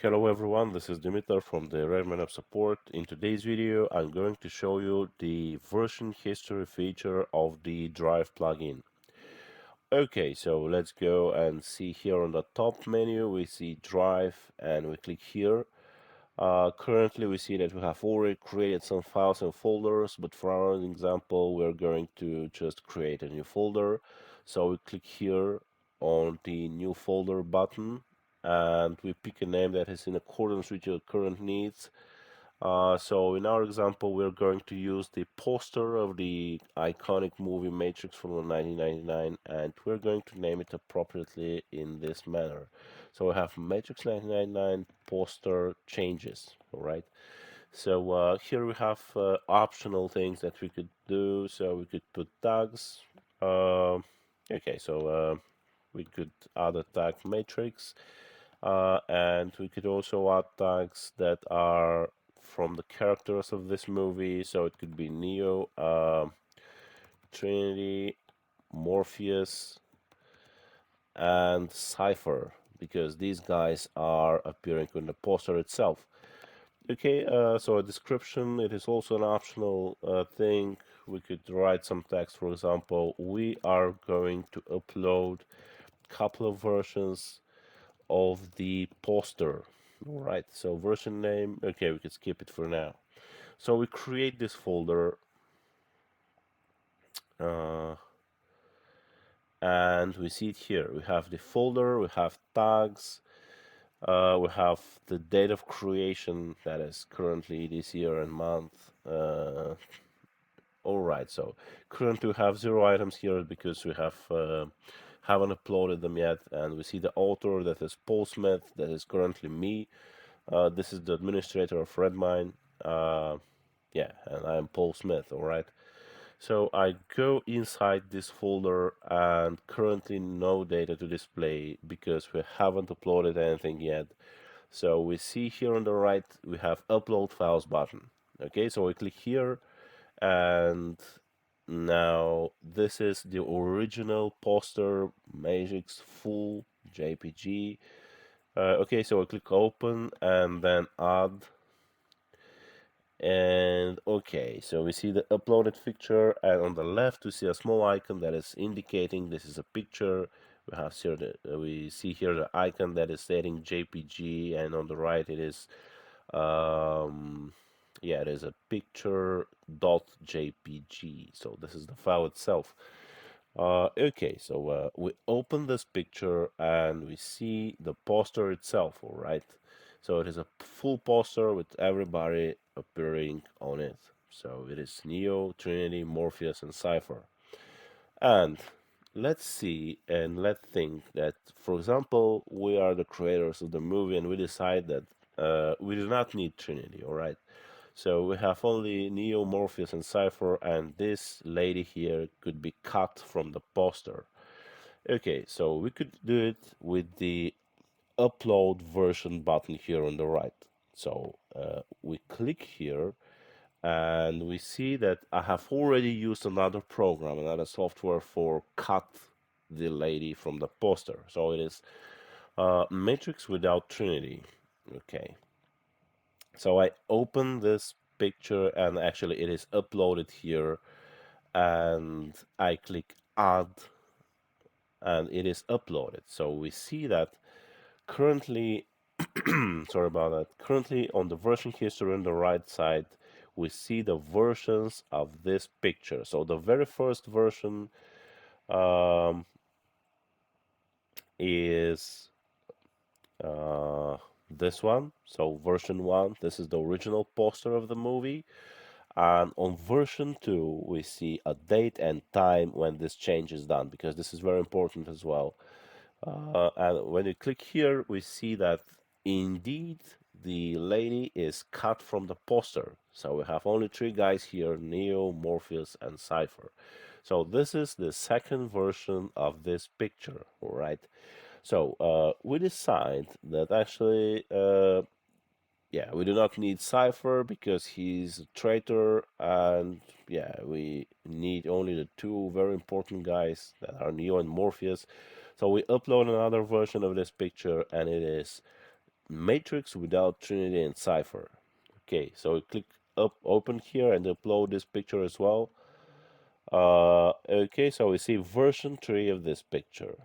Hello everyone, this is Dimitar from the RedmineUP support. In today's video, I'm going to show you the version history feature of the Drive plugin. Okay, so let's go and see here on the top menu, we see Drive and we click here. Currently, we see that we have already created some files and folders, but for our example, we're going to just create a new folder. So we click here on the new folder button and we pick a name that is in accordance with your current needs. So in our example, we're going to use the poster of the iconic movie Matrix from 1999, and we're going to name it appropriately in this manner. So we have Matrix 1999 poster changes, all right? So here we have optional things that we could do. So we could put tags. Okay, so we could add a tag matrix, and we could also add tags that are from the characters of this movie. So it could be Neo, Trinity, Morpheus, and Cypher, because these guys are appearing in the poster itself. Okay, so a description, it is also an optional thing. We could write some text. For example, we are going to upload a couple of versions of the poster. All right, so version name, okay, we could skip it for now. So we create this folder, uh, and we see it here. We have the folder, we have tags, we have the date of creation, that is currently this year and month. All right, so currently we have 0 items here because we haven't uploaded them yet, and we see the author, that is Paul Smith, that is currently me. This is the administrator of Redmine. Yeah, and I'm Paul Smith, all right. So I go inside this folder and currently no data to display because we haven't uploaded anything yet. So we see here on the right, we have upload files button. Okay, so we click here and now this is the original poster Magix full JPG. Okay, so I click open and then add. And okay, so we see the uploaded picture, and on the left we see a small icon that is indicating this is a picture. We see here the icon that is stating JPG, and on the right it is yeah, it is a picture dot .jpg. So this is the file itself. Okay, so we open this picture and we see the poster itself, all right? So it is a full poster with everybody appearing on it. So it is Neo, Trinity, Morpheus, and Cypher. And let's see and let's think that, for example, we are the creators of the movie and we decide that we do not need Trinity, all right? So we have only Neo, Morpheus, and Cypher, and this lady here could be cut from the poster. Okay, so we could do it with the upload version button here on the right. So we click here and we see that I have already used another program, another software for cut the lady from the poster. So it is Matrix without Trinity. Okay, so I open this picture and actually it is uploaded here, and I click add and it is uploaded. So we see that currently sorry about that. Currently on the version history on the right side, we see the versions of this picture. So the very first version um, is this one. So version 1, this is the original poster of the movie. And on version 2, we see a date and time when this change is done, because this is very important as well. And when you click here, we see that indeed the lady is cut from the poster. So we have only 3 guys here, Neo, Morpheus, and Cypher. So this is the second version of this picture, all right? So we decide that actually, yeah, we do not need Cypher because he's a traitor, and yeah, we need only the 2 very important guys that are Neo and Morpheus. So we upload another version of this picture, and it is matrix without Trinity and Cipher. Okay, so we click open here and upload this picture as well. Okay, so we see version tree of this picture.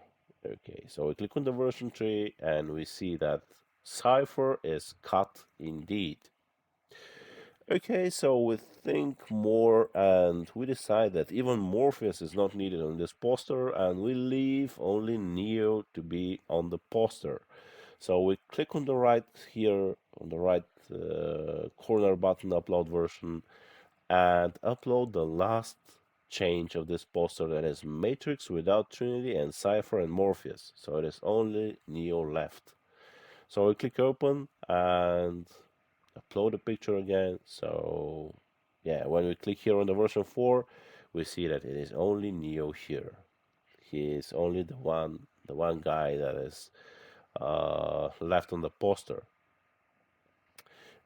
Okay, so we click on the version tree and we see that Cipher is cut indeed. Okay, so we think more and we decide that even Morpheus is not needed on this poster and we leave only Neo to be on the poster. So we click on the right here, on the right corner button, upload version, and upload the last change of this poster, that is Matrix without Trinity and Cypher and Morpheus. So it is only Neo left. So we click open and upload the picture again. So yeah, when we click here on the version 4, we see that it is only Neo here. He is only the one guy that is left on the poster.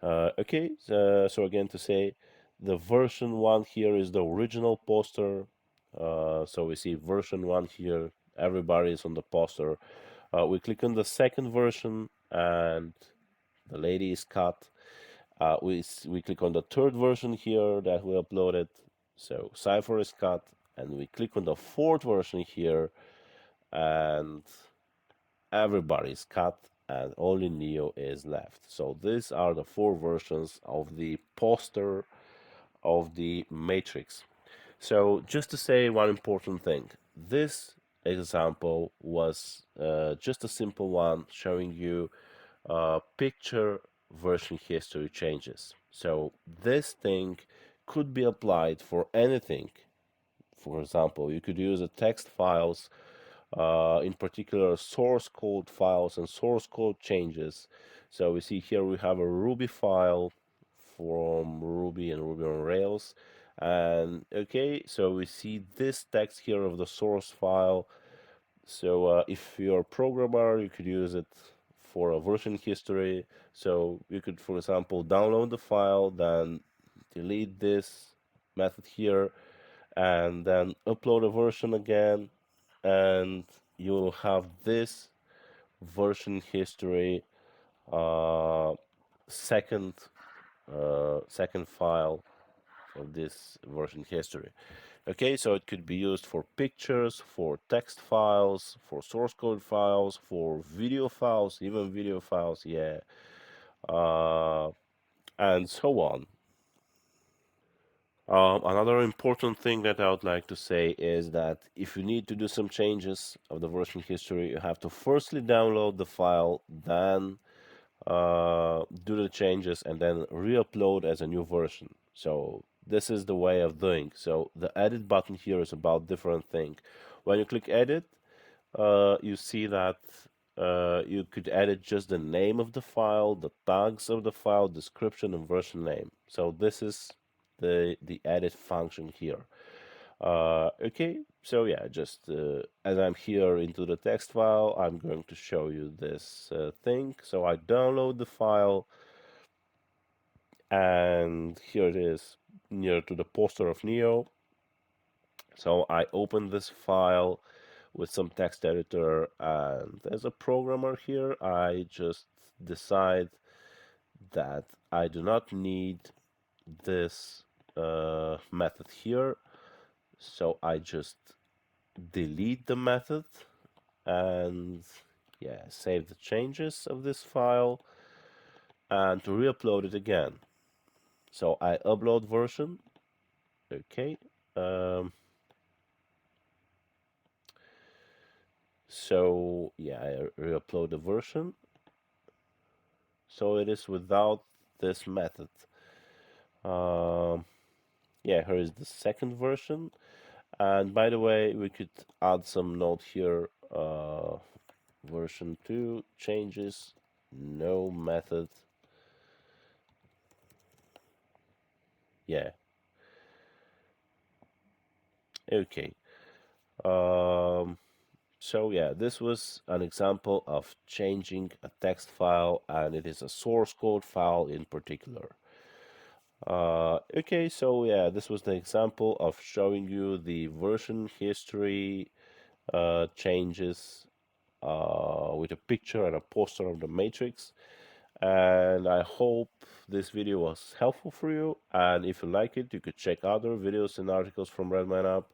Okay, so again to say, the version 1 here is the original poster. So we see version 1 here, everybody is on the poster. We click on the second version and the lady is cut. We click on the third version here that we uploaded, so Cypher is cut, and we click on the fourth version here, and everybody's cut, and only Neo is left. So these are the four versions of the poster of the Matrix. So just to say one important thing, this example was just a simple one showing you picture version history changes. So this thing could be applied for anything. For example, you could use a text files, in particular source code files and source code changes. So we see here we have a Ruby file from Ruby and Ruby on Rails. And okay, so we see this text here of the source file. So if you're a programmer, you could use it for a version history. So you could, for example, download the file, then delete this method here, and then upload a version again, and you will have this version history uh, second second file of this version history. Okay, so it could be used for pictures, for text files, for source code files, for video files, even video files, yeah, uh, and so on. Another important thing that I would like to say is that if you need to do some changes of the version history, you have to firstly download the file, then do the changes, and then re-upload as a new version. So this is the way of doing. So the edit button here is about different thing. When you click edit, you see that you could edit just the name of the file, the tags of the file, description, and version name. So this is the edit function here. Okay, so yeah, just as I'm here into the text file, I'm going to show you this thing. So I download the file, and here it is near to the poster of Neo. So I open this file with some text editor, and as a programmer here, I just decide that I do not need this method here. So I just delete the method and yeah, save the changes of this file and to re-upload it again. So I upload version. Okay. So yeah, I re-upload the version. So it is without this method. Um, yeah, here is the second version. And by the way, we could add some note here. Version 2 changes, no method. Yeah. Okay. Um, so yeah, this was an example of changing a text file, and it is a source code file in particular. Okay, so yeah, this was the example of showing you the version history changes with a picture and a poster of the matrix. And I hope this video was helpful for you. And if you like it, you could check other videos and articles from RedmineUP.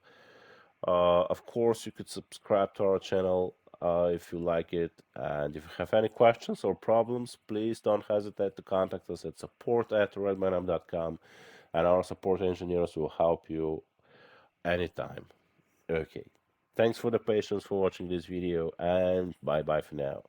Of course, you could subscribe to our channel if you like it. And if you have any questions or problems, please don't hesitate to contact us at support@redmineup.com, and our support engineers will help you anytime. Okay. Thanks for the patience for watching this video, and bye bye for now.